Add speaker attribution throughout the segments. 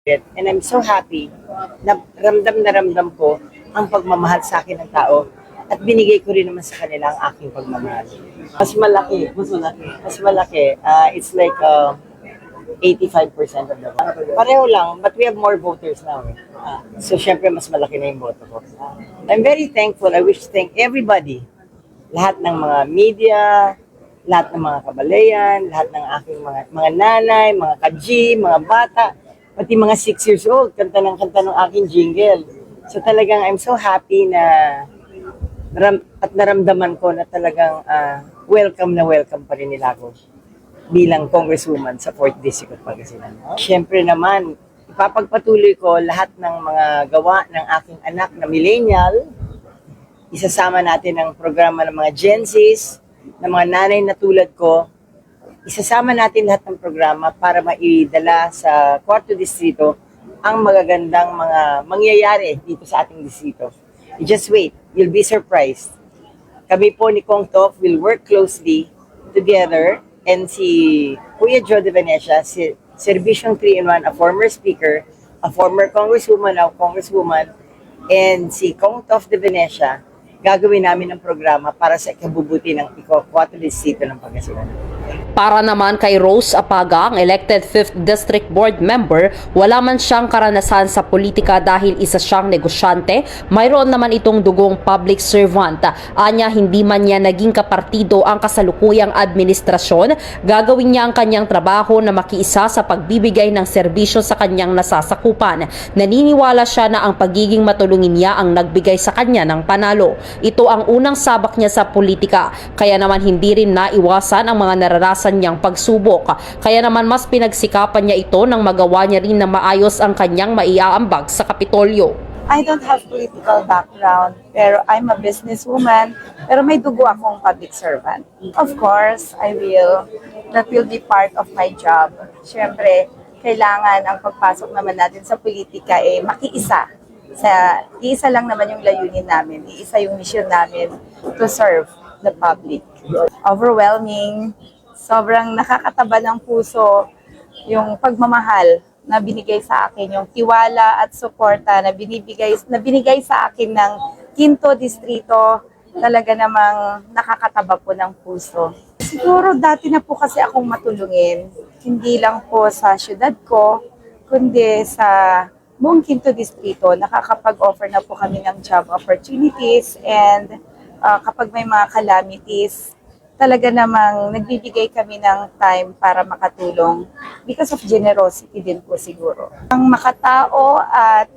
Speaker 1: And I'm so happy na ramdam ko ang pagmamahal sa akin ng tao at binigay ko rin naman sa kanila ang aking pagmamahal. Mas malaki. It's like 85% of the vote. Pareho lang, but we have more voters now. So syempre mas malaki na yung boto ko. I'm very thankful. I wish to thank everybody. Lahat ng mga media, lahat ng mga kabalayan, lahat ng aking mga nanay, mga kaji, mga bata, pati mga 6 years old, kanta ng aking jingle. So talagang I'm so happy na naramdaman ko na talagang welcome pa rin nila ako bilang congresswoman sa 4th District of Pangasinan. Siyempre naman, ipapagpatuloy ko lahat ng mga gawa ng aking anak na millennial. Isasama natin ang programa ng mga Gen Zs, ng mga nanay na tulad ko. Isasama natin lahat ng programa para maidala sa 4th Distrito ang magagandang mga mangyayari dito sa ating distrito. You just wait, you'll be surprised. Kami po ni Kong Tok will work closely together, and si Kuya Joe de Venecia, si Servisyong 3-in-1, a former speaker, a former congresswoman, and si Kong Tok de Venecia, gagawin namin ang programa para sa ikabubuti ng Iko-4 Distrito ng Pangasinan.
Speaker 2: Para naman kay Rose Apaga, ang elected 5th District Board member, wala man siyang karanasan sa politika dahil isa siyang negosyante, mayroon naman itong dugong public servant. Anya, hindi man niya naging kapartido ang kasalukuyang administrasyon, gagawin niya ang kanyang trabaho na makiisa sa pagbibigay ng serbisyo sa kanyang nasasakupan. Naniniwala siya na ang pagiging matulungin niya ang nagbigay sa kanya ng panalo. Ito ang unang sabak niya sa politika, kaya naman hindi rin naiwasan ang mga naranasan niyang pagsubok. Kaya naman mas pinagsikapan niya ito nang magawa niya rin na maayos ang kanyang maiaambag sa Kapitolyo.
Speaker 3: I don't have political background, pero I'm a businesswoman, pero may dugo akong public servant. Of course, that will be part of my job. Siyempre, kailangan ang pagpasok naman natin sa politika makiisa. Iisa lang naman yung layunin namin, iisa yung mission namin to serve the public. Overwhelming, sobrang nakakataba ng puso yung pagmamahal na binigay sa akin, yung tiwala at suporta na binigay sa akin ng 5th Distrito, talaga namang nakakataba po ng puso. Siguro dati na po kasi akong matulungin, hindi lang po sa syudad ko, kundi sa buong 5th Distrito, nakakapag-offer na po kami ng job opportunities, and kapag may mga calamities, talaga namang nagbibigay kami ng time para makatulong because of generosity din po siguro. Ang makatao at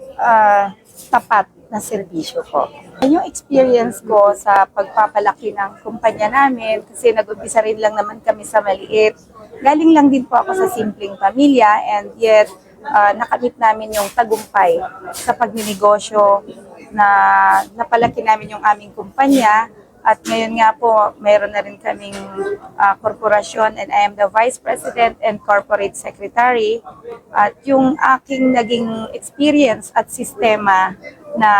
Speaker 3: tapat na serbisyo ko. Yung experience ko sa pagpapalaki ng kumpanya namin, kasi nag-umpisa rin lang naman kami sa maliit. Galing lang din po ako sa simpleng pamilya, and yet nakamit namin yung tagumpay sa pagninegosyo na napalaki namin yung aming kumpanya. At ngayon nga po, mayroon na rin kaming korporasyon, and I am the Vice President and Corporate Secretary. At yung aking naging experience at sistema na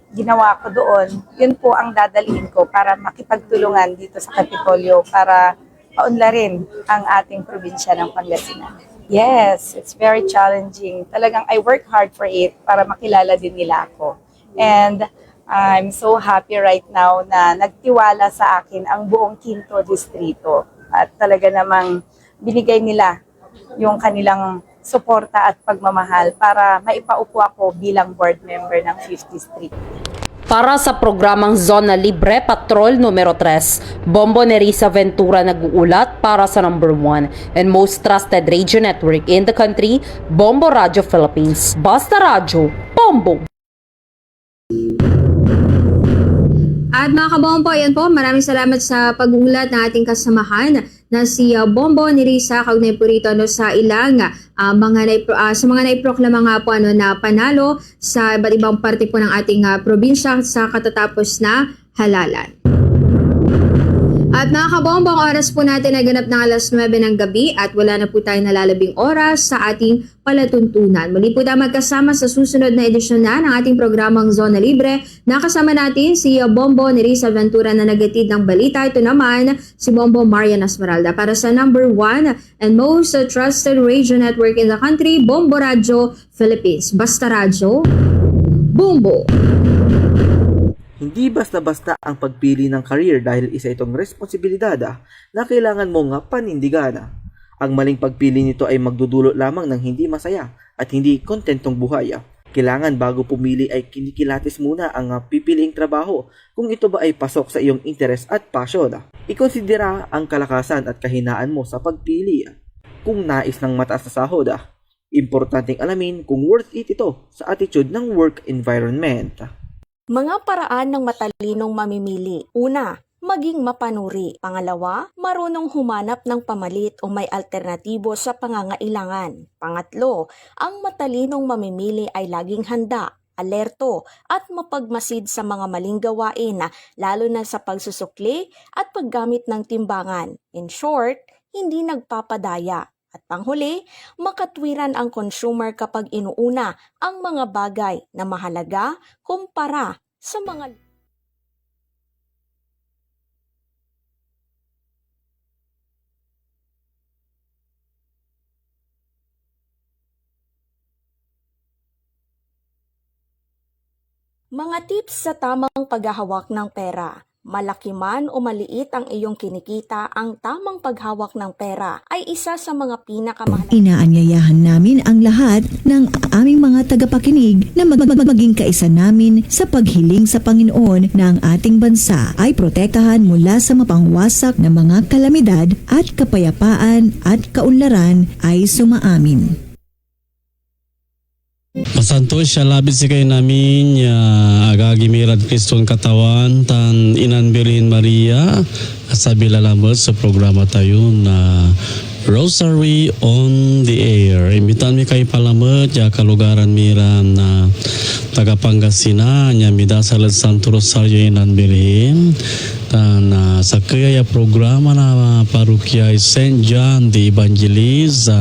Speaker 3: ginawa ko doon, yun po ang dadalhin ko para makipagtulungan dito sa Kapitolyo para paunlarin ang ating probinsya ng Pangasinan. Yes, it's very challenging. Talagang I work hard for it para makilala din nila ako. And I'm so happy right now na nagtiwala sa akin ang buong 5th Distrito. At talaga namang binigay nila yung kanilang suporta at pagmamahal para maipaupo ako bilang board member ng 5th District.
Speaker 2: Para sa programang Zona Libre Patrol numero 3, Bombo Nerissa Ventura nag-uulat para sa number 1 and most trusted radio network in the country, Bombo Radio Philippines. Basta Radyo, Bombo!
Speaker 4: At mga kabombo, ayan po, maraming salamat sa pag-uulat ng ating kasamahan na si Bombo Nerissa, kaugnay po rito sa ilang sa mga naiproklama nga po na panalo sa iba't ibang parte po ng ating probinsya sa katatapos na halalan. At mga kabombong, oras po natin ay ganap ng alas 9 ng gabi at wala na po tayong nalalabing oras sa ating palatuntunan. Muli po tayo magkasama sa susunod na edisyon na ng ating programang Zona Libre. Nakasama natin si Bombo Nerissa Ventura na nagatid ng balita. Ito naman si Bombo Marian Esmeralda para sa number 1 and most trusted radio network in the country, Bombo Radio Philippines. Basta Radyo, Bombo!
Speaker 5: Hindi basta-basta ang pagpili ng career dahil isa itong responsibilidad na kailangan mong panindigan. Ang maling pagpili nito ay magdudulot lamang ng hindi masaya at hindi kontentong buhay. Kailangan bago pumili ay kinikilatis muna ang pipiliing trabaho kung ito ba ay pasok sa iyong interes at passion. Ikonsidera ang kalakasan at kahinaan mo sa pagpili. Kung nais ng mataas na sahod, importanteng alamin kung worth it ito sa attitude ng work environment.
Speaker 6: Mga paraan ng matalinong mamimili. Una, maging mapanuri. Pangalawa, marunong humanap ng pamalit o may alternatibo sa pangangailangan. Pangatlo, ang matalinong mamimili ay laging handa, alerto at mapagmasid sa mga maling gawain, lalo na sa pagsusukli at paggamit ng timbangan. In short, hindi nagpapadaya. At panghuli, makatwiran ang consumer kapag inuuna ang mga bagay na mahalaga kumpara sa mga tips sa tamang paghahawak ng pera. Malaki man o maliit ang iyong kinikita, ang tamang paghawak ng pera ay isa sa mga pinakamahalaga.
Speaker 7: Inaanyayahan namin ang lahat ng aming mga tagapakinig na maging kaisa namin sa paghiling sa Panginoon na ang ating bansa ay protektahan mula sa mapangwasak na mga kalamidad at kapayapaan at kaunlaran ay sumaamin.
Speaker 8: Masanto siya labit si kayo namin agagimiran Kristong katawan tan inanbilin Maria at sa bilalamot sa programa tayo na Rosary on the Air. Imbitan mi kayo palamot ya kalugaran miran na taga Pangasinan nya midasal at Santo Rosario inanbilin dan sa kaya programa na parokya St. John the Evangelist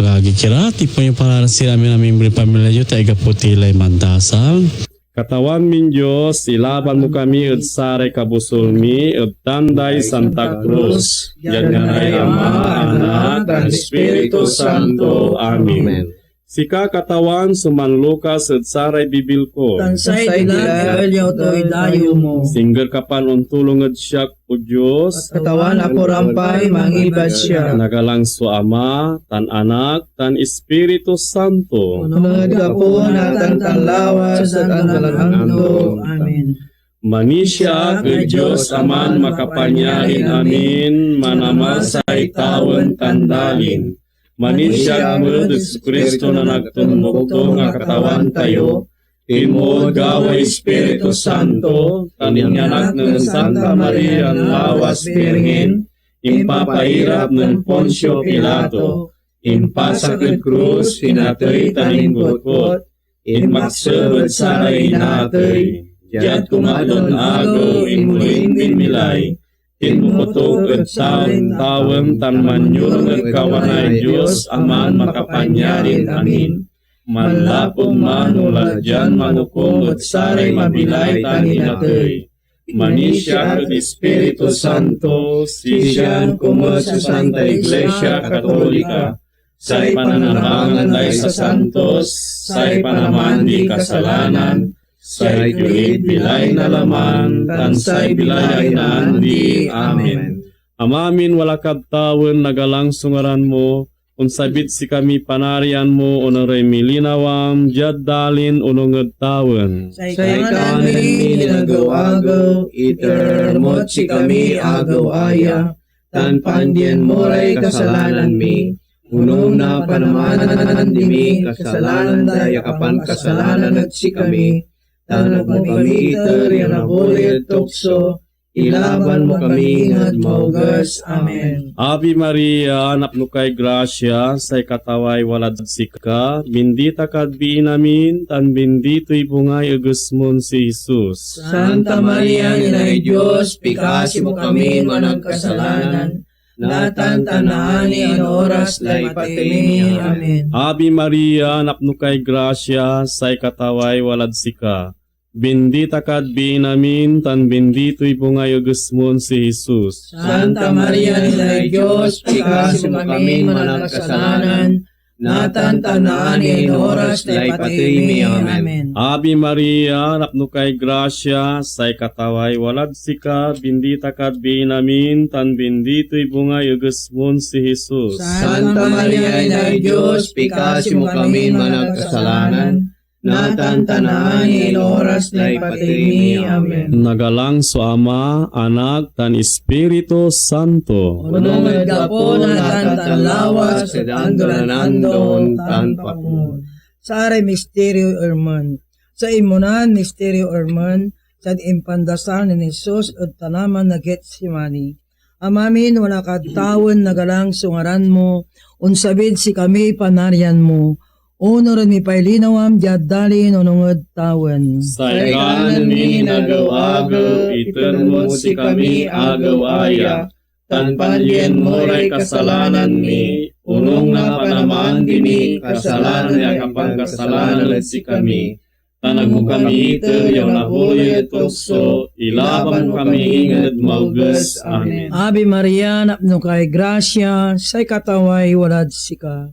Speaker 8: gagikirati po yung para sila namin pamilya yun tayo putilay mandasal. Katawan min Diyos, ilaban mo kami at sare kabusulmi at tanday Santa Cruz. Yan nga ay Ama, Anak, at Espiritu Santo. Amen. Sika katawan sumanlukas at saray bibil ko.
Speaker 9: Tansay dilag elyaw to idayo mo.
Speaker 8: Singger kapan on tulong at siyak o Diyos.
Speaker 9: Katawan ako rampay mangibad siya.
Speaker 8: Nagalang su Ama, tan Anak, tan Espiritu Santo.
Speaker 9: Unod ako na tantanlawas at ang dalagando. Amen.
Speaker 8: Manisya ke Diyos aman makapanyarin amin, manamasay tawen tandalin. Manisya mo Diyos Kristo na nagtunmukto nga katawan tayo, timod gawa Espiritu Santo, taninyanak ng Santa Maria lawas Birhen, impapahirap ng Poncio Pilato, impasakit krus, pinatoy taning butkot, inmaksud saray natay, jad kumadon agaw inmuling pinmilay, tinmukutok at tawang tanmanyurong at kawanay Diyos aman makapanyarin amin. Manlapong manulat dyan manukong at saray mabilay taninatoy. Manisya at Espiritu Santo, siyan kumot sa Santa Iglesia Katolika, say pananabangan day sa santos, say panaman di kasalanan, say tuwid bilay na laman, tansay bilay na andi. Amen. Amamin walakad tawon nagalang sungaran mo, unsabit si kami panarian mo, onoray milinawam, jad dalin unongad tawon.
Speaker 9: Say kanan mi nagaw-agaw, itermot si kami agaw-aya, tan pandyan moray kasalanan mi, unong na panamanan di mi, kasalanan daya kapan kasalanan at si kami, tanok mo kami iter yung nabulit tukso, ilaban mo kami nga maugas. Amen.
Speaker 8: Ave Maria, anak no kay Gracia, say kataway walad sika, bendita kad namin, tan bendito'y bungay agusmon si Jesus.
Speaker 9: Santa Maria, Inay Diyos, pikasi mo kami managkasalanan, natantanani ang oras na ipatimi. Amen.
Speaker 8: Ave Maria, anak no kay Gracia, say kataway walad sika, bendita kad namin, tan bendito'y bungay agusmon si Jesus.
Speaker 9: Santa Maria, Inay Diyos, pikasi mo kami managkasalanan, natantanani ang oras na ipatimi. Amen.
Speaker 8: Ave Maria, anak no kay Gracia, say kataway walad sika, bendita kad namin, tan bendito'y bungay agusmon si Jesus.
Speaker 9: Santa Maria, Inay Diyos, pikasi mo kami managkasalanan, natantanani ang oras na ipatimi. Amen.
Speaker 8: Nagalang so Ama, Anak, tan Espiritu Santo.
Speaker 9: Unong gapo na tantanlawas sa dandon tan pakumon.
Speaker 10: Sa aray misteryo erman. Sa imunan misteryo erman, sa impandasal ni Jesus at tanaman na Getsemani. Amamin wala katawon nagalang sungaran mo, unsabid si kami panaryan mo. Uno rin mi pailinawam diyadali nunungod tawon.
Speaker 8: Sa ikanan mi nagaw-agaw, iten mo si kami agaw-aya, tan panlien mo ray kasalanan mi, unong na panamaan dimi, kasalanan ya kapag kasalanan si kami. Tanag mo kami ito, yung nahuloy at tukso, ilaban mo kami ingad maugas. Amen.
Speaker 10: Ave Maria, napno kay Gracia, say kataway walad sika.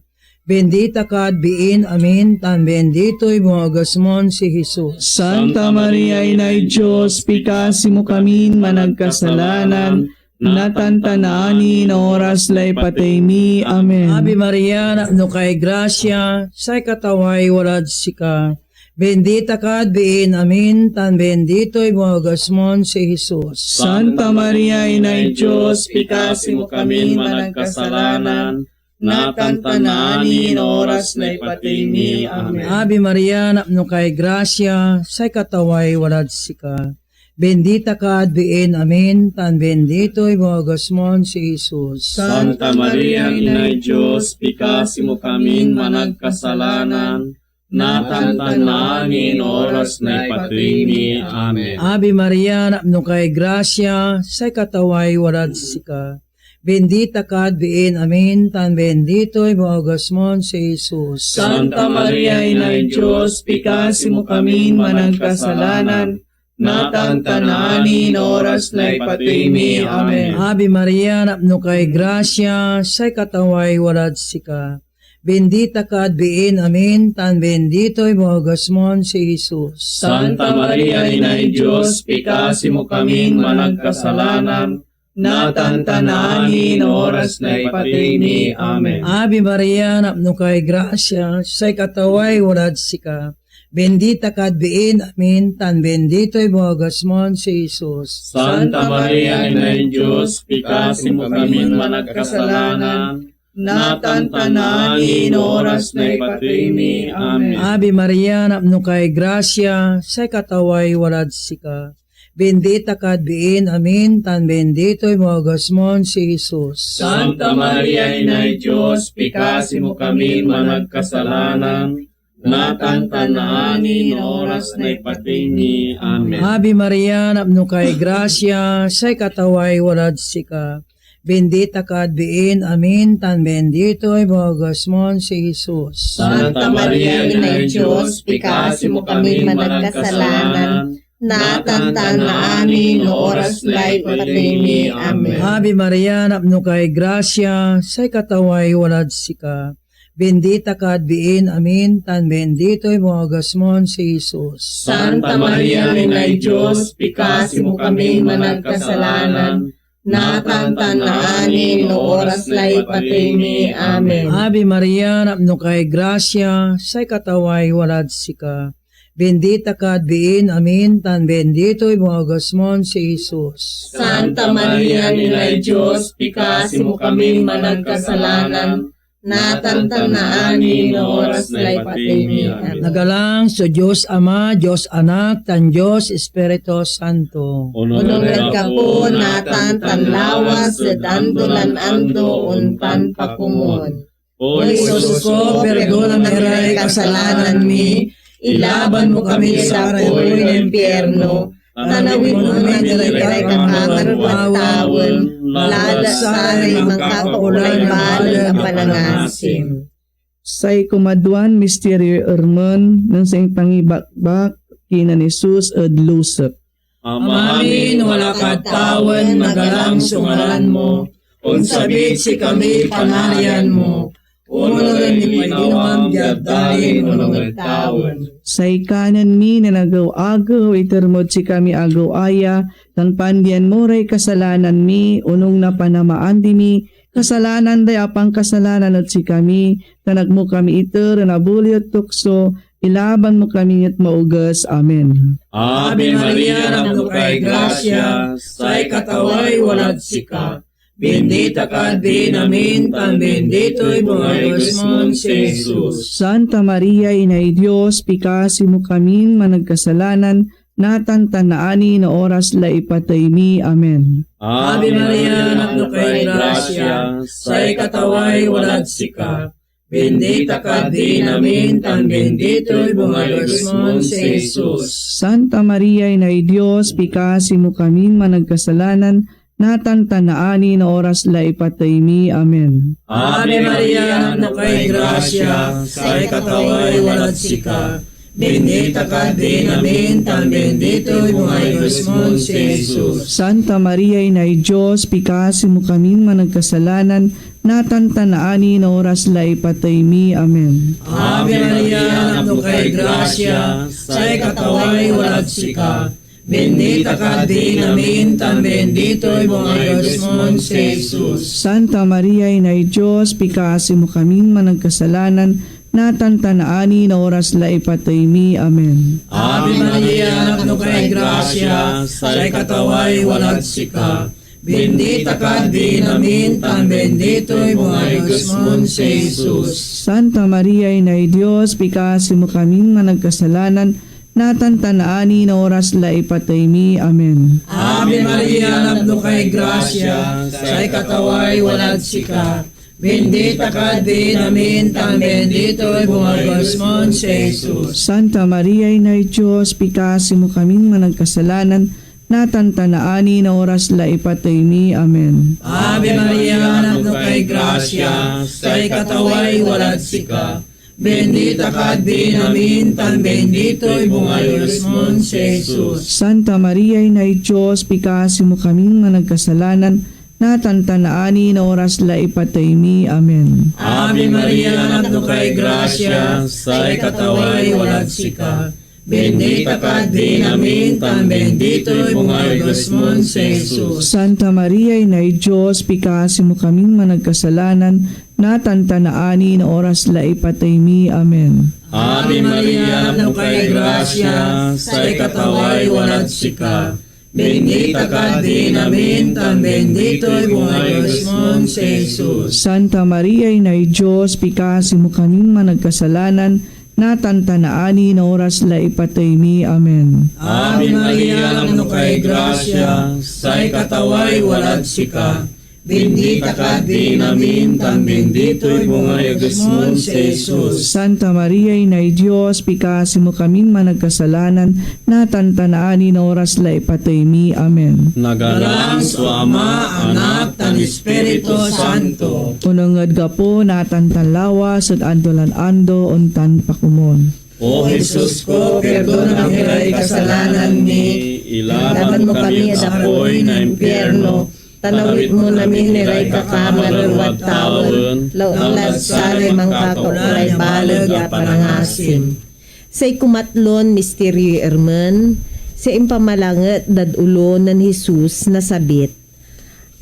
Speaker 10: Bendita ka at biin, amin, tan bendito'y bumagasmon si Jesus.
Speaker 9: Santa Maria, Inay Diyos, pikasi mo kami managkasalanan, natantanani na oras lay pataymi. Amen.
Speaker 10: Ave Maria, napno kay Gracia, say kataway walad sika. Bendita ka at biin, amin, tan bendito'y bumagasmon si Jesus.
Speaker 9: Santa Maria, Inay Diyos, pikasi mo kami managkasalanan, natantanani na oras na ipatimi. Amen.
Speaker 10: Ave Maria, napno kay Gracia, say kataway walad sika. Bendita ka at biin, amin, tan bendito'y bumagasmon si Jesus.
Speaker 8: Santa Maria, Inay Diyos, pikasi mo kami managkasalanan, natantanani na oras na ipatimi. Amen.
Speaker 10: Ave Maria, napno kay Gracia, say kataway walad sika. Bendita ka at biin, amin, tan bendito'y bumagasmon si Jesus.
Speaker 9: Santa Maria, Inay Diyos, pikasi mo kami managkasalanan, natantanani na oras na ipatimi. Amen.
Speaker 10: Ave Maria, napno kay Gracia, say kataway walad sika. Bendita ka at biin, amin, tan bendito'y bumagasmon si Jesus.
Speaker 9: Santa Maria, Inay Diyos, pikasi mo kami managkasalanan, natantanani na oras na ipatimi. Amen.
Speaker 10: Ave Maria, napno kay Gracia, say kataway walad sika. Bendita ka at biin, amin, tan bendito'y bumagasmon si Jesus.
Speaker 8: Santa Maria, Inay Diyos, pikasi mo kami managkasalanan, natantanani na oras na ipatimi. Amen.
Speaker 10: Ave Maria, napno kay Gracia, say kataway walad sika. Bendita ka at biin, amin, tan bendito'y bumagasmon si Jesus.
Speaker 8: Santa Maria, Inay Diyos, pikasi mo kami managkasalanan, natantanani na oras na ipatimi. Amen.
Speaker 10: Ave Maria, napno kay Gracia, say kataway walad sika. Bendita ka at biin, amin, tan bendito'y bumagasmon si Jesus.
Speaker 8: Santa Maria, Inay Diyos, pikasi mo kami managkasalanan, natantanani na oras na ipatimi. Amen.
Speaker 10: Ave Maria, napno kay Gracia, say kataway walad sika. Bendita ka at biin, amin, tan bendito'y bumagasmon si Jesus.
Speaker 8: Santa Maria, Inay Diyos, pikasi mo kami managkasalanan, natantanani na oras na ipatimi. Amen.
Speaker 10: Ave Maria, napno kay Gracia, say kataway walad sika. Bendita ka at biin, amin, tan bendito'y bumagasmon si Jesus.
Speaker 8: Santa Maria, Inay Diyos, pikasi mo kami managkasalanan,
Speaker 9: natantanaanin oras na ipatay mi. Amen.
Speaker 10: Nagalang sa Diyos Ama, Diyos Anak, tan Diyos Espiritu Santo.
Speaker 9: Unungan ka po natantanlawas sa dandulan ando untan pakumon.
Speaker 10: O Isus ko, perdona meray kasalanan mi, ilaban mo kami sa apoy ng impyerno, tanawin mo kami diray kakamarwatawon, lada sa mga kapaulay balag ang panangasim.
Speaker 11: Say kumadwan misteryo ermen ng sa pangibakbak kina ni Jesus at lusep.
Speaker 10: Amamin wala katawan nagalang sungaran mo, unsabit si kami panarian mo, unuran ni Panginoon diadalin unong tawon.
Speaker 11: Say kanan mi na nagaw-agaw itermod si kami agaw aya, tan pandian mo ray kasalanan mi, unong na panamaan di mi, kasalanan day apang kasalanan at si kami, tanag mo kami iter na buliot tukso, ilaban mo kami at maugas. Amen.
Speaker 9: Ave Maria, naku kay grasya, say kataway walad sika. Bendita ka din namin, tan bendito'y bungayos mon si Jesus.
Speaker 11: Santa Maria, Inay Diyos, pikasi mo kami managkasalanan, natantanaanin na oras la ipatay mi. Amen.
Speaker 9: Ave Maria, naku kay grasya, say kataway walad sika. Bendita ka din namin, tan bendito'y bungayos mon si Jesus.
Speaker 11: Santa Maria, Inay Diyos, pikasi mo kami managkasalanan, natantanaanin na oras la ipatay mi. Amen.
Speaker 9: Ave Maria, naku kay grasya, say kataway walad sika. Bendita ka din namin, tan bendito'y bungayos mon si Jesus.
Speaker 11: Santa Maria, Inay Diyos, pikasi mo kami managkasalanan, natantanaanin na oras la ipatay mi. Amen.
Speaker 9: Ave Maria, naku kay grasya, say kataway walad sika. Bendita ka din namin, tan bendito'y bungayos mon si Jesus.
Speaker 11: Santa Maria, Inay Diyos, pikasi mo kami managkasalanan, natantanaanin na oras la ipatay mi. Amen.
Speaker 9: Ave Maria, naku kay grasya, say kataway walad sika. Bendita ka din namin, tan bendito'y bungayos mon si Jesus.
Speaker 11: Santa Maria, Inay Diyos, pikasi mo kami managkasalanan, natantanaanin na oras la ipatay mi. Amen.
Speaker 9: Ave Maria, naku kay grasya, say kataway walad sika. Bendita ka din namin, tan bendito'y bungayos mon si Jesus.
Speaker 11: Santa Maria, Inay Diyos, pikasi mo kami managkasalanan, natantanaanin na oras la ipatay mi. Amen.
Speaker 9: Ave Maria, naku kay grasya, say kataway walad sika. Bendita ka din namin, tan bendito'y bungayos mon si Jesus.
Speaker 11: Santa Maria, Inay Diyos, pikasi mo kami managkasalanan, natantanaanin na oras la ipatay mi. Amen.
Speaker 9: Ave Maria, naku kay grasya, say kataway walad sika. Bendita ka din namin, tan bendito'y bungayos mon si Jesus.
Speaker 11: Santa Maria, Inay Diyos, pikasi mo kami managkasalanan, natantanaanin na oras la ipatay mi. Amen.
Speaker 9: Ave Maria, naku kay grasya, say kataway walad sika. Bendita ka din namin, tan bendito'y bungayos mon si Jesus.
Speaker 11: Santa Maria, Inay Diyos, pikasi mo kami managkasalanan, natantanaanin na oras la ipatay mi. Amen.
Speaker 9: Ave Maria, naku kay grasya, say kataway walad sika. Bendita ka din namin, tan bendito'y bungayos mon si Jesus.
Speaker 11: Santa Maria, Inay Diyos, pikasi mo kami managkasalanan, natantanaanin na oras la ipatay mi. Amen.
Speaker 9: Nagalang sa Ama, Anak, tan Espiritu Santo.
Speaker 11: Unangad ka po natantanlawas at andolan-ando untan pakumon.
Speaker 9: O Jesus ko, perdona ang kasalanan ni, ilaban mo kami sa apoy na impyerno, tanawid mo namin niray kakamarwat tawon, laulat sari mga kaulay balag ya panangasim.
Speaker 12: Say kumatlon misteryo ermen, sa impamalangat dadulo ng Jesus na sabit,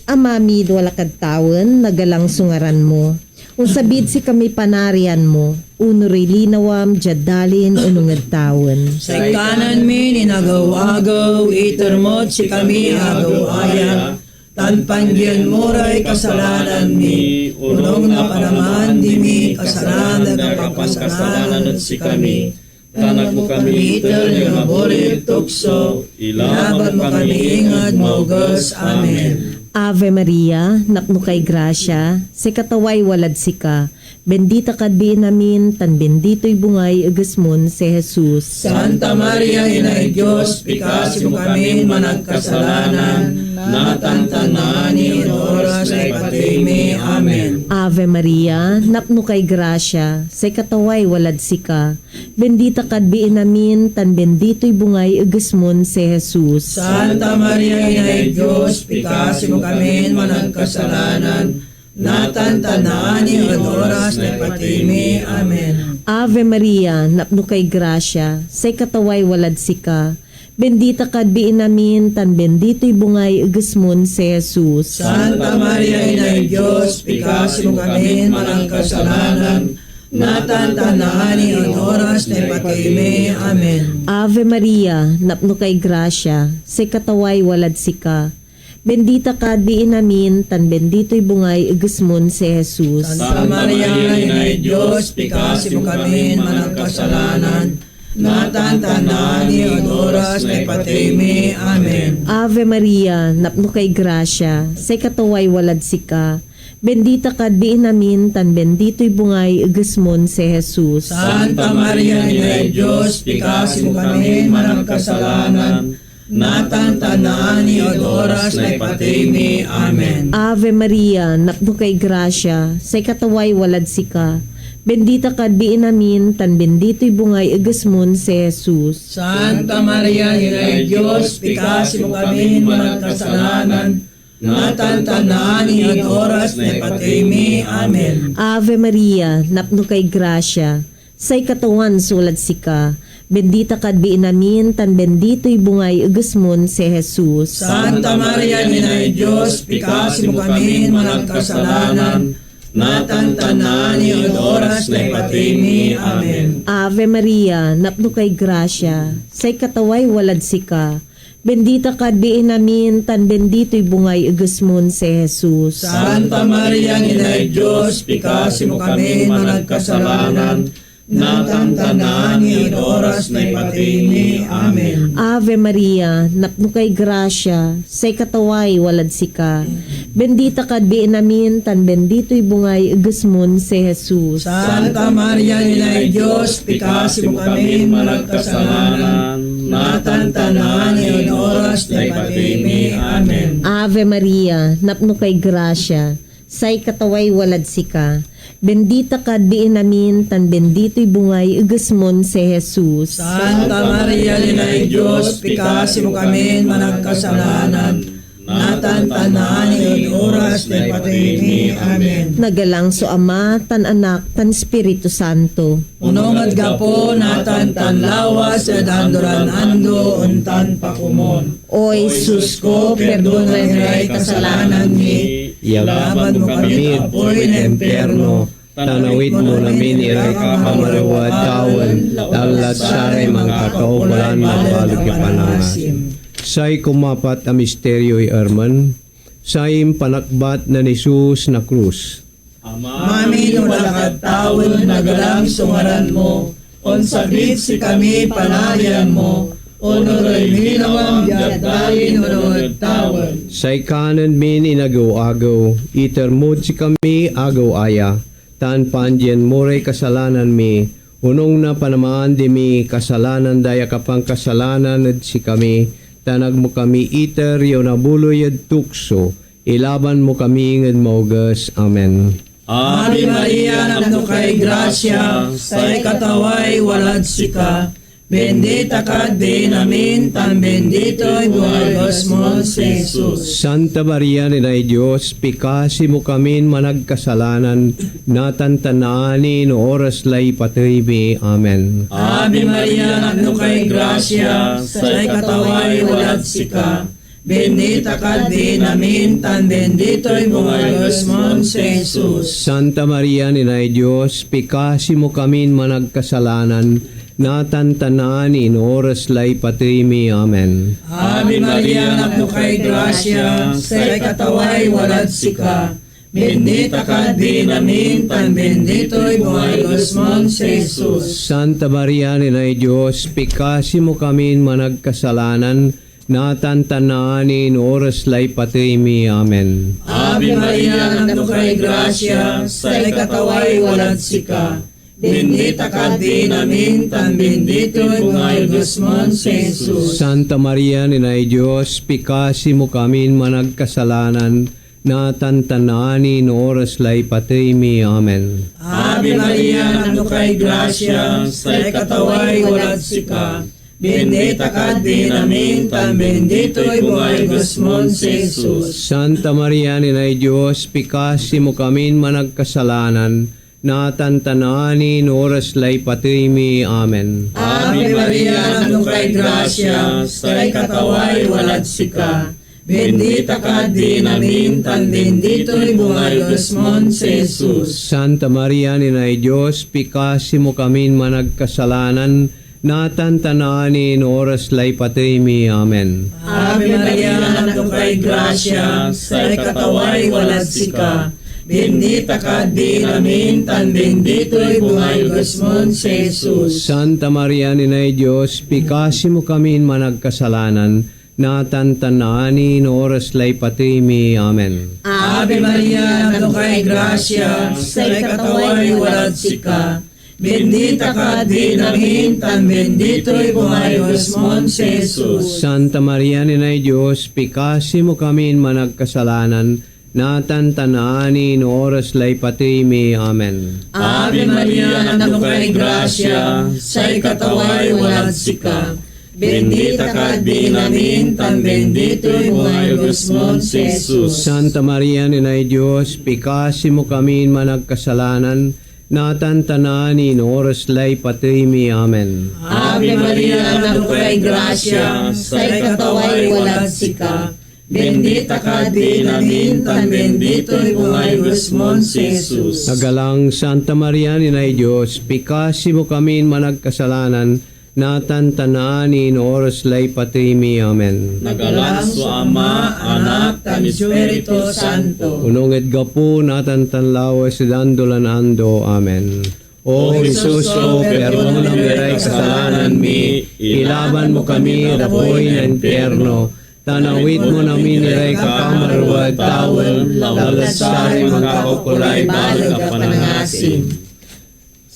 Speaker 12: Amami wala kadtawan, nagalang sungaran mo. Kung sabit si kami panarian mo, unurilinaw jadalin unungad tawon.
Speaker 10: Sa kanan mi ninagaw-agaw, itermot si kami agaw-aya, tan pandyan mo ray kasalanan mi, unong na panaman di mi kasalanan kasalanan si kami, tanak mo kami itel yung nabulit tukso, ilaban mo kami ingad mogas. Amen.
Speaker 12: Ave Maria, napno kay grasya, si kataway walad sika, bendita kadbi namin, tan bendito'y bungay agasmon si Jesus.
Speaker 10: Santa Maria, Inay Diyos, pikasi mo kami managkasalanan, natantanani oras na ipatimi. Amen.
Speaker 12: Ave Maria, napno kay grasya, si kataway walad sika, bendita kadbi namin, tan bendito'y bungay agasmon si Jesus.
Speaker 10: Santa Maria, Inay Diyos, pikasi mo kami managkasalanan, natantanani oras na ipatimi. Amen.
Speaker 12: Ave Maria, napno kay grasya, say kataway walad sika, bendita kadbi namin, tan bendito'y bungay agasmon si Jesus.
Speaker 10: Santa Maria, Inay Diyos, pikasi mo kami managkasalanan, natantanani oras na ipatimi. Amen.
Speaker 12: Ave Maria, napno kay grasya, say kataway walad sika, bendita kadbi namin, tan bendito'y bungay agasmon si Jesus.
Speaker 10: Santa Maria, Inay Diyos, pikasi mo kami managkasalanan, natantanani oras na ipatimi. Amen.
Speaker 12: Ave Maria, napno kay grasya, say kataway walad sika, bendita kadbi namin, tan bendito'y bungay agasmon si Jesus.
Speaker 10: Santa Maria, Inay Diyos, pikasi mo kami managkasalanan, natantanani oras na ipatimi. Amen.
Speaker 12: Ave Maria, napno kay grasya, say kataway walad sika, bendita kadbi namin, tan bendito'y bungay agasmon si Jesus.
Speaker 10: Santa Maria, Inay Diyos, pikasi mo kami managkasalanan, natantanani oras na ipatimi. Amen.
Speaker 12: Ave Maria, napno kay grasya, say katawan sulad sika, bendita kadbi namin, tan bendito'y bungay agasmon si Jesus.
Speaker 10: Santa Maria, Inay Diyos, pikasi mo kami managkasalanan, natantanani oras na ipatimi. Amen.
Speaker 12: Ave Maria, napno kay grasya, say kataway walad sika, bendita kadbi namin, tan bendito'y bungay agasmon si Jesus.
Speaker 10: Santa Maria, Inay Diyos, pikasi mo kami managkasalanan, natantanani oras na ipatimi. Amen.
Speaker 12: Ave Maria, napno kay grasya, say kataway walad sika, bendita kadbi namin, tan bendito'y bungay agasmon si Jesus.
Speaker 10: Santa Maria, Inay Diyos, pikasi mo kami managkasalanan, natantanani oras na ipatimi. Amen.
Speaker 12: Ave Maria, napno kay grasya, say kataway walad sika, bendita kadbi namin, tan bendito'y bungay agasmon si Jesus.
Speaker 10: Santa Maria, Inay Diyos, pikasi mo kami managkasalanan, natantanani oras na ipatimi. Amen.
Speaker 12: Nagalang so Ama, tan Anak, tan Espiritu Santo.
Speaker 10: Unong at gapo natan tan lawas at andoran ando untan pakumon.
Speaker 12: O Jesus ko, perdonan ray kasalanan mi,
Speaker 9: Yalaban mo kami at apoy na emperno, tanawit mo namin iray kakamarawa tawan, dalat saray mga kataubalan mabalog ipanangasim. Say kumapat a misteryo'y arman, sayim panakbat na ni Jesus na krus.
Speaker 10: Mami nulakad tawon nagalang sungaran mo, on sabit si kami panayan mo, onoray minawang diyadayin unod tawon.
Speaker 9: Say kanan min inagaw-agaw, itermod si kami agaw-aya, tan pandyan moray kasalanan mi, unong na panamaan di mi kasalanan daya kapang kasalanan at si kami, tanag mo kami iter yaw nabuloy at tukso, ilaban mo kami ngad maugas. Amen.
Speaker 10: Ave Maria, napno kay grasya, say kataway walad sika, bendita kadbi namin, tan bendito'y buhagas mo si Jesus.
Speaker 9: Santa Maria, Inay Diyos, pikasi mo kami managkasalanan, natantanani no oras lay pataybi. Amen.
Speaker 10: Ave Maria, napno kay grasya, say kataway walad sika, bendita kadbi namin, tan bendito'y buhagas mo si Jesus.
Speaker 9: Santa Maria, Inay Diyos, pikasi mo kami managkasalanan, natantanani no oras lay patay mi. Amen.
Speaker 10: Ave Maria, napno kay grasya, sa kataway walad sika. Bendita ka di namin, tan bendito'y buhay Guzman si Jesus.
Speaker 9: Santa Maria, Ina Diyos, pikasi mo kami managkasalanan, natantanani no oras lay patay mi. Amen.
Speaker 10: Ave Maria, napno kay grasya, sa kataway walad sika. Bendita ka di namin, tan bendito'y buhay Guzman si Jesus.
Speaker 9: Santa Maria, Ina Diyos, pikasi mo kami managkasalanan, natantanani no oras lay patay mi. Amen.
Speaker 10: Ave Maria, napno kay grasya, sa kataway walad sika. Bendita ka di namin, tan bendito'y buhay Guzman si Jesus.
Speaker 9: Santa Maria, Ina Diyos, pikasi mo kami managkasalanan, natantanani no oras lay patay mi. Amen.
Speaker 10: Ave Maria, napno kay grasya, sa kataway walad sika. Bendita ka di namin, tan bendito'y buhay Guzman si Jesus.
Speaker 9: Santa Maria, Ina Diyos, pikasi mo kami managkasalanan, natantanani no oras lay patay mi. Amen.
Speaker 10: Ave Maria, napno kay grasya, sa kataway walad sika. Bendita ka di namin, tan bendito'y buhay Guzman si Jesus.
Speaker 9: Santa Maria, Ina Diyos, pikasi mo kami managkasalanan, natantanani no oras lay patay mi. Amen.
Speaker 10: Ave Maria, napno kay grasya, sa kataway walad sika. Bendita ka di namin, tan bendito'y buhay Guzman si Jesus.
Speaker 9: Santa Maria, Ina Diyos, pikasi mo kami managkasalanan, natantanani no oras lay patay mi. Amen.
Speaker 10: Ave Maria, napno kay grasya, sa kataway walad sika. Bendita ka di namin, tan bendito'y buhay Guzman si Jesus.
Speaker 9: Santa Maria, Ina Diyos, pikasi mo kami managkasalanan, natantanani no oras lay patay mi. Amen.
Speaker 10: Ave Maria, napno kay grasya, sa kataway walad sika. Bendita ka di namin, tan bendito'y buhay Guzman si Jesus.
Speaker 9: Nagalang Santa Maria, Ina Diyos, pikasi mo kami managkasalanan, natantanani no oras lay patay mi. Amen.
Speaker 10: Nagalang su Ama, Anak, tan Espiritu Santo.
Speaker 9: Unonged gapu natantanlawas dandolan ando. Amen. O Jesus, o perdono ng miray kasalanan mi, ilaban mo kami rapoy na impyerno, tanawit mo namin niray kapamarwad tawel, lalasari makakukulay balag ka panangasin.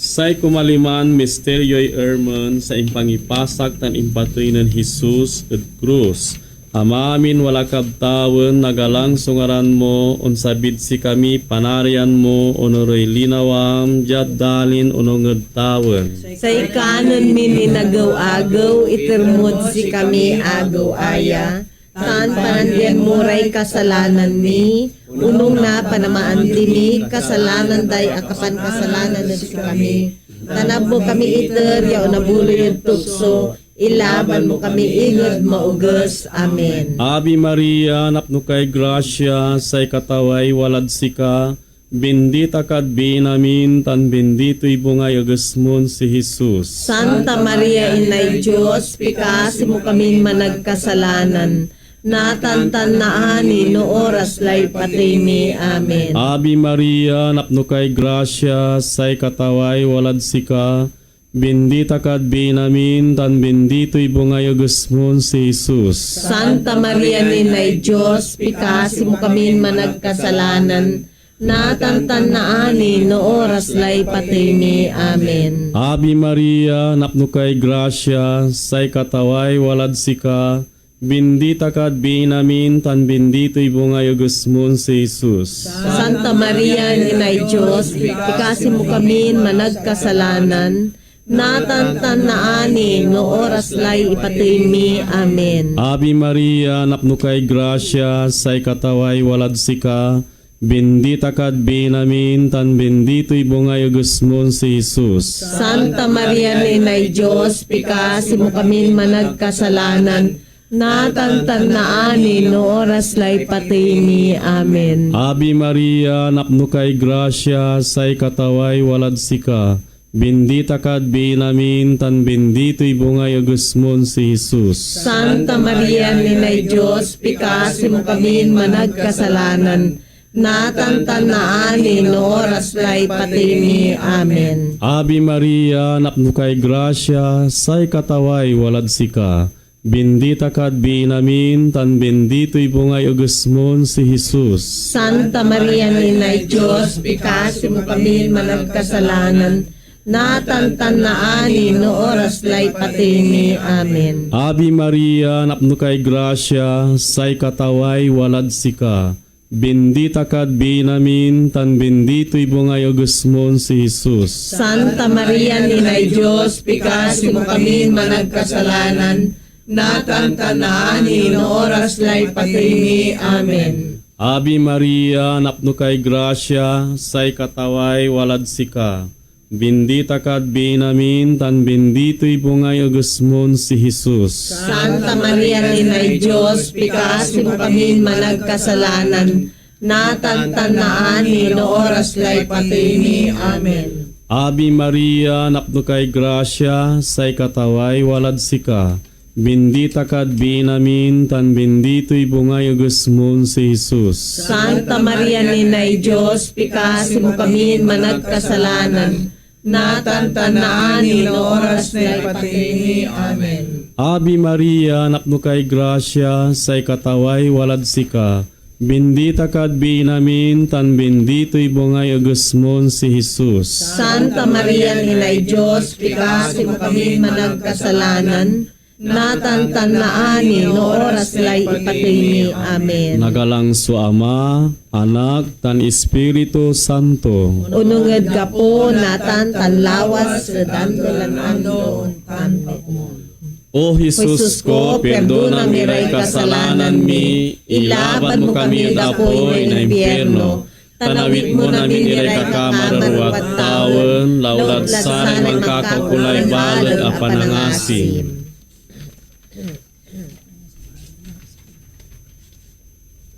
Speaker 8: Say kumaliman misteryo'y erman sa impangipasak tan impatoy ng Jesus at krus. Amamin wala kabtawan nagalang sungaran mo unsabid si kami panarian mo onoroy linawam jadalin unonged tawan.
Speaker 12: Sa ikanon min inagaw-agaw, itermod si kami agaw-aya. Taan panandian muray kasalanan mi, unong na panamaan dimi, kasalanan day akapan kasalanan na si kami. Tanab mo kami iter, yaw nabuloy yung tukso, ilaban mo kami ingod maugas. Amen.
Speaker 8: Ave Maria, napno kay grasya, say kataway walad sika, bendita kad binamin, tan bendito'y bungay agasmon si Jesus.
Speaker 12: Santa Maria, Inay Diyos, pikasi mo kami managkasalanan, natantan na ani no oras lay patay mi. Amen.
Speaker 8: Ave Maria, napno kay grasya, say kataway walad sika, bendita kad binamin, tan bendito'y bungay agasmon si Jesus.
Speaker 12: Santa Maria, Inay Diyos, pikasi mo kami managkasalanan, natantan na ani no oras lay patay mi. Amen.
Speaker 8: Ave Maria, napno kay grasya, say kataway walad sika, bendita kad binamin, tan bendito'y bungay agasmon si Jesus.
Speaker 12: Santa Maria, Inay Diyos, pikasi mo kami managkasalanan, natantan na ani no oras lay ipatay mi. Amen.
Speaker 8: Ave Maria, napno kay grasya, say kataway walad sika, bendita kad binamin, tan bendito'y bungay agasmon si Jesus.
Speaker 12: Santa Maria, Inay Diyos, pikasi mo kami managkasalanan, natantan na ani no oras lay patay mi. Amen.
Speaker 8: Ave Maria, napno kay grasya, say kataway walad sika, Bendita kad binamin tan bendito'y bungay agusmon si Jesus.
Speaker 12: Santa Maria, Ninay Diyos, pikasi mo kami managkasalanan, natantanaan no oras lay patimi. Amen.
Speaker 8: Ave Maria, napno kay grasya, say kataway walad sika. Bendita kad binamin tan bendito'y bungay agusmon si Jesus.
Speaker 12: Santa Maria, Ninay Diyos, pikasi mo kami managkasalanan, natantanaan no oras lay patimi. Amen.
Speaker 8: Ave Maria, napno kay grasya, say kataway walad sika. Bendita kad binamin tan bendito'y bungay agusmon si Jesus.
Speaker 12: Santa Maria, Ninay Diyos, pikasi mo kami managkasalanan, natantanaan no oras lay patimi. Amen.
Speaker 8: Ave Maria, napno kay grasya, say kataway walad sika. Bendita kad binamin tan bendito'y bungay agusmon si Jesus.
Speaker 12: Santa Maria, Ninay Diyos, pikasi mo kami managkasalanan, natantanaan no oras lay patimi. Amen.
Speaker 8: Ave Maria, napno kay grasya, say kataway walad sika. Bendita kad binamin tan bendito'y bungay agusmon si Jesus.
Speaker 12: Santa Maria, Ninay Diyos, pikasi mo kami managkasalanan, natantanaan no oras lay patimi. Amen.
Speaker 8: Ave Maria, napno kay grasya, say kataway walad sika. Bendita kad binamin tan bendito'y bungay agusmon si Jesus.
Speaker 12: Santa Maria, Ninay Diyos, pikasi mo kami managkasalanan, natantanaan no oras lay ipatimi. Amen.
Speaker 8: Nagalang su Ama, Anak, tan Espiritu Santo.
Speaker 12: Ununged ka po natan tanlawas dandolan andon. Amen.
Speaker 8: O Jesus ko, perdona miray kasalanan mi, ilaban mo kami dapoy na impyerno, tanawit mo namin iray kakamararuat tawen, laulat sanay magkakakulay balad a panangasim.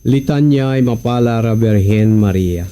Speaker 9: Litanya ay mapala ra Birhen Maria.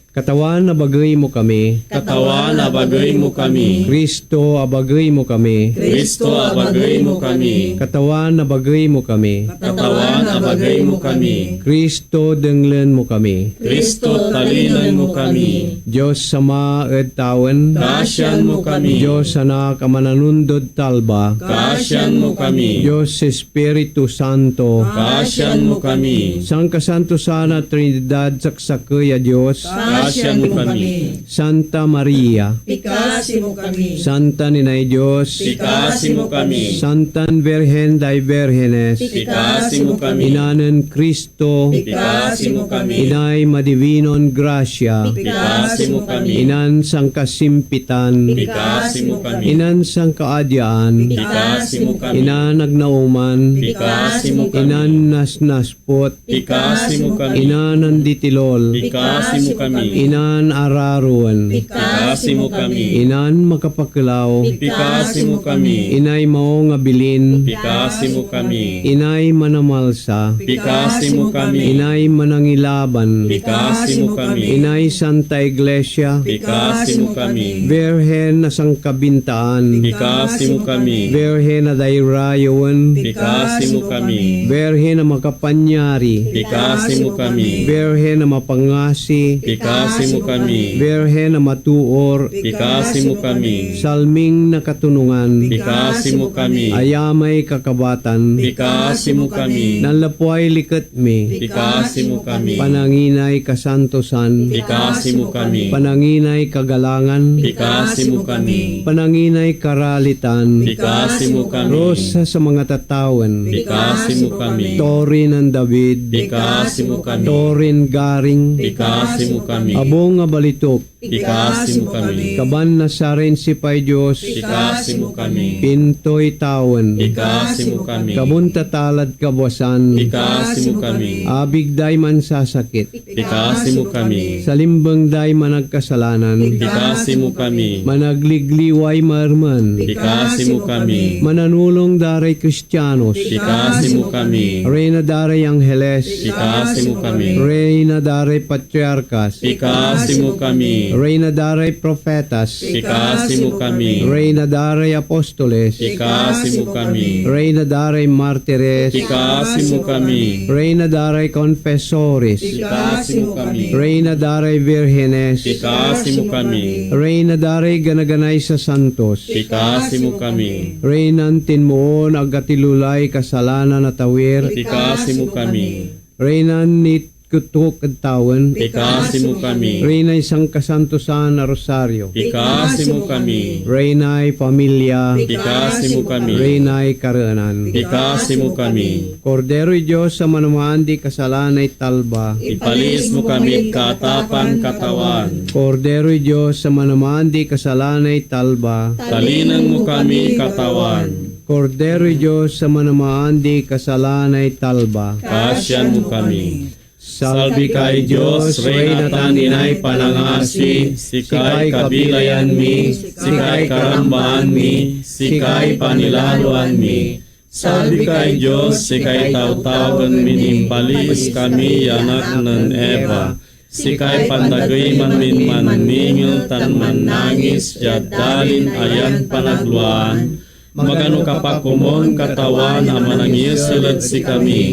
Speaker 9: Katawan na bagay mo kami,
Speaker 8: Katawan na bagay mo kami,
Speaker 9: Kristo abagay mo kami,
Speaker 8: Kristo abagay mo kami,
Speaker 9: katawan na bagay mo kami,
Speaker 8: Katawan abagay mo kami,
Speaker 9: Kristo denglen mo kami,
Speaker 8: Kristo talilan mo kami,
Speaker 9: Diyos sama at tawen,
Speaker 8: kasyan mo kami,
Speaker 9: Diyos anak amananundod talba,
Speaker 8: kasyan mo kami,
Speaker 9: Diyos Espiritu Santo,
Speaker 8: kasyan mo kami,
Speaker 9: Sangkasanto sana Trinidad saksakaya Diyos,
Speaker 8: kasyan mo kami,
Speaker 9: Santa Maria,
Speaker 10: Pikasi mo kami.
Speaker 9: Santa Ninay Diyos,
Speaker 8: pikasi mo kami,
Speaker 9: Santan Virgen dai Virgenes,
Speaker 8: pikasi mo kami,
Speaker 9: Inanen Kristo,
Speaker 8: pikasi mo kami,
Speaker 9: Inay Madivinon Gracia,
Speaker 8: pikasi mo kami,
Speaker 9: Inan Sangkasimpitan,
Speaker 8: pikasi mo kami,
Speaker 9: Inan Sangkaadyaan,
Speaker 8: pikasi mo kami,
Speaker 9: Inan Nagnauman,
Speaker 8: pikasi mo kami,
Speaker 9: Inan Nasnaspot,
Speaker 8: pikasi mo kami,
Speaker 9: Inan Ditilol,
Speaker 8: pikasi mo kami,
Speaker 9: Inan Araruan,
Speaker 8: pikasi mo kami,
Speaker 9: Inan Makapakilaw,
Speaker 8: pikasi mo kami,
Speaker 9: Inay Mao nga Bilin,
Speaker 8: pikasi mo kami,
Speaker 9: Inay Manamalsa,
Speaker 8: pikasi mo kami,
Speaker 9: Inay Manangilaban,
Speaker 8: pikasi mo kami,
Speaker 9: Inay Santa Iglesia,
Speaker 8: pikasi mo kami,
Speaker 9: Virgen na Sangkabintaan,
Speaker 8: pikasi mo kami,
Speaker 9: Virgen na Dairayawan,
Speaker 8: pikasi mo kami,
Speaker 9: Virgen na Makapanyari,
Speaker 8: pikasi mo kami,
Speaker 9: Virgen na Mapangasi,
Speaker 8: pikasi mo kami,
Speaker 9: Virgen na Matuor,
Speaker 8: pikasi mo kami,
Speaker 9: Salming na Katunungan,
Speaker 8: pikasi mo kami,
Speaker 9: Ayamay Kakabatan,
Speaker 8: pikasi mo kami,
Speaker 9: Nanlapuay Likat Me,
Speaker 8: pikasi mo kami,
Speaker 9: Pananginay Kasantosan,
Speaker 8: pikasi mo kami,
Speaker 9: Pananginay Kagalangan,
Speaker 8: pikasi mo kami,
Speaker 9: Pananginay Karalitan,
Speaker 8: pikasi mo kami,
Speaker 9: Rosa sa mga tatawan,
Speaker 8: pikasi mo kami,
Speaker 9: Torin ng David,
Speaker 8: pikasi mo kami,
Speaker 9: Torin Garing,
Speaker 8: pikasi mo kami,
Speaker 9: Abong nga balitok,
Speaker 8: pikasi mo kami,
Speaker 9: Kaban na sarin si Pay Diyos,
Speaker 8: pikasi mo kami,
Speaker 9: Pintoy Tawan,
Speaker 8: pikasi mo kami,
Speaker 9: Kabunta talad kabwasan,
Speaker 8: pikasi mo kami,
Speaker 9: Abig day man sasakit,
Speaker 8: pikasi mo kami,
Speaker 9: Sa limbang day managkasalanan,
Speaker 8: pikasi mo kami,
Speaker 9: Managligliway marman,
Speaker 8: pikasi mo kami,
Speaker 9: Mananulong daray Kristiyanos,
Speaker 8: pikasi mo kami,
Speaker 9: Reyna daray Angheles,
Speaker 8: pikasi mo kami,
Speaker 9: Reyna daray Patriarkas,
Speaker 8: pikasi mo kami, kami.
Speaker 9: Reina daray profetas,
Speaker 8: Pikasi mo kami.
Speaker 9: Reina daray apostoles,
Speaker 8: Pikasi mo kami.
Speaker 9: Reina daray martires,
Speaker 8: Pikasi mo kami.
Speaker 9: Reina daray confessores,
Speaker 8: Pikasi mo kami.
Speaker 9: Reina daray virgenes,
Speaker 8: Pikasi mo kami.
Speaker 9: Reina daray ganaganay sa santos,
Speaker 8: Pikasi mo kami.
Speaker 9: Reina tinmoon agatilulay kasalanan at awir,
Speaker 8: Pikasi mo kami.
Speaker 9: Reina nit kutuk at tawan,
Speaker 8: Pikasi mo kami.
Speaker 9: Reina isang kasantosan na rosaryo,
Speaker 8: Pikasi mo kami.
Speaker 9: Reina pamilya,
Speaker 8: Pikasi mo kami.
Speaker 9: Reina karanan,
Speaker 8: Pikasi mo kami.
Speaker 9: Kordero Diyos sa manumandi kasalanay talba,
Speaker 8: Ipalis mo kami katapan katawan.
Speaker 9: Kordero Diyos sa manumandi kasalanay talba,
Speaker 8: Talinan mo kami katawan.
Speaker 9: Kordero Diyos sa manumandi kasalanay talba,
Speaker 8: Kasyan mo kami. Salvi kay Diyos, Reyna tan inay panangasi, sikay kabilayan mi, sikay karambahan mi, sikay panilaluan mi. Salvi kay Diyos, sikay tawtawagan minimpalis kami yanak ng Eva. Sikay pandagay man min maningil tan manangis, jadalin ayan panagluan. Magano kapakumon katawan amanangis silad si kami.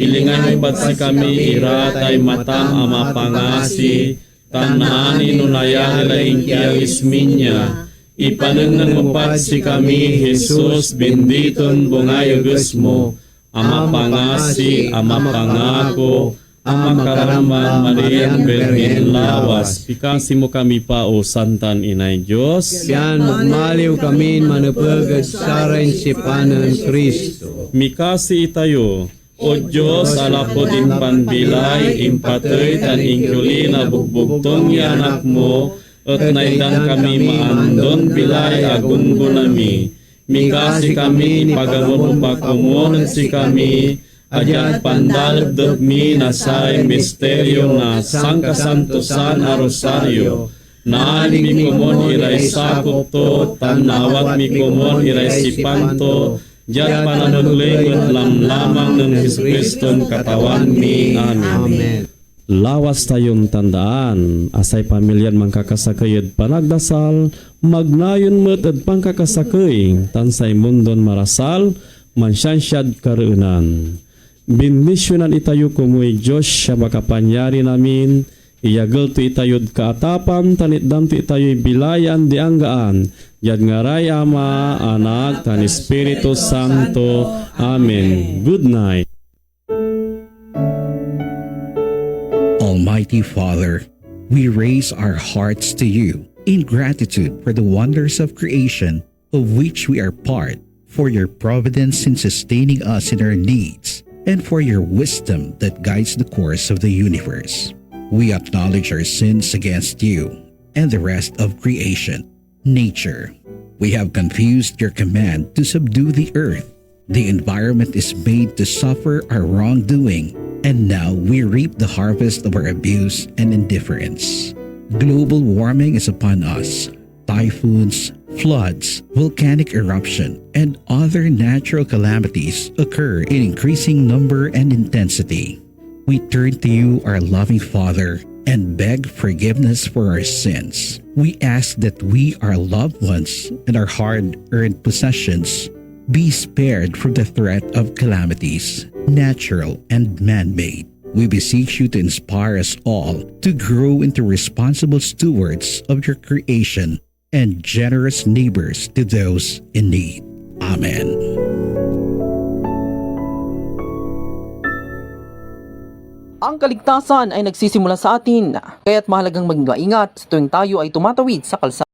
Speaker 8: Ilingan ibat si kami iratay matang ama pangasi, tanani nunaya laing kiyang isminya. Ipanengan mapat si kami, Jesus, benditon bungayagos mo, ama pangasi, ama pangako, ama karamban, Mariang Bergen lawas. Pikasi mo kami pa o santan inay Diyos.
Speaker 9: yan magmaliw kami manupagad saray si Panan Kristo.
Speaker 8: Mikasi itayo. O Diyos, alapod in panbilay, impatoy tan ingkuli na bugbugtong yanak mo, at naidan kami maandon bilay agunggo nami. Mikasi kami, pagamon pakumonan si kami, adyat pandalagdag mi nasay misteryo na sangkasantosan a rosaryo. Naan mi kumon iray sakop to, tanawat mi kumon iray sipanto, diyan pananaglingon lamlamang ng Jesucristong katawan mi. Amen. Lawas tayong tandaan, asay pamilyan mangkakasakayod panagdasal, magnayon met at pangkakasakay, tansay mundon marasal, mansyansyad kareunan. Bendisyonan itayo kumuy Diyos siya makapanyari namin, iyagel to itayod kaatapan, tanitdan to itayo'y bilayan di anggaan, yad ngaray Ama, Anak, tan Espiritu Santo. Amen. Good night.
Speaker 13: Almighty Father, we raise our hearts to you in gratitude for the wonders of creation of which we are part, for your providence in sustaining us in our needs, and for your wisdom that guides the course of the universe. We acknowledge our sins against you and the rest of creation. Nature. We have confused your command to subdue the earth. The environment is made to suffer our wrongdoing, and now we reap the harvest of our abuse and indifference. Global warming is upon us. Typhoons, floods, volcanic eruption, and other natural calamities occur in increasing number and intensity. We turn to you, our loving Father, and beg forgiveness for our sins. We ask that we, our loved ones, and our hard-earned possessions be spared from the threat of calamities, natural and man-made. We beseech you to inspire us all to grow into responsible stewards of your creation and generous neighbors to those in need. Amen.
Speaker 14: Ang kaligtasan ay nagsisimula sa atin, kaya't mahalagang maging maingat tuwing tayo ay tumatawid sa kalsada.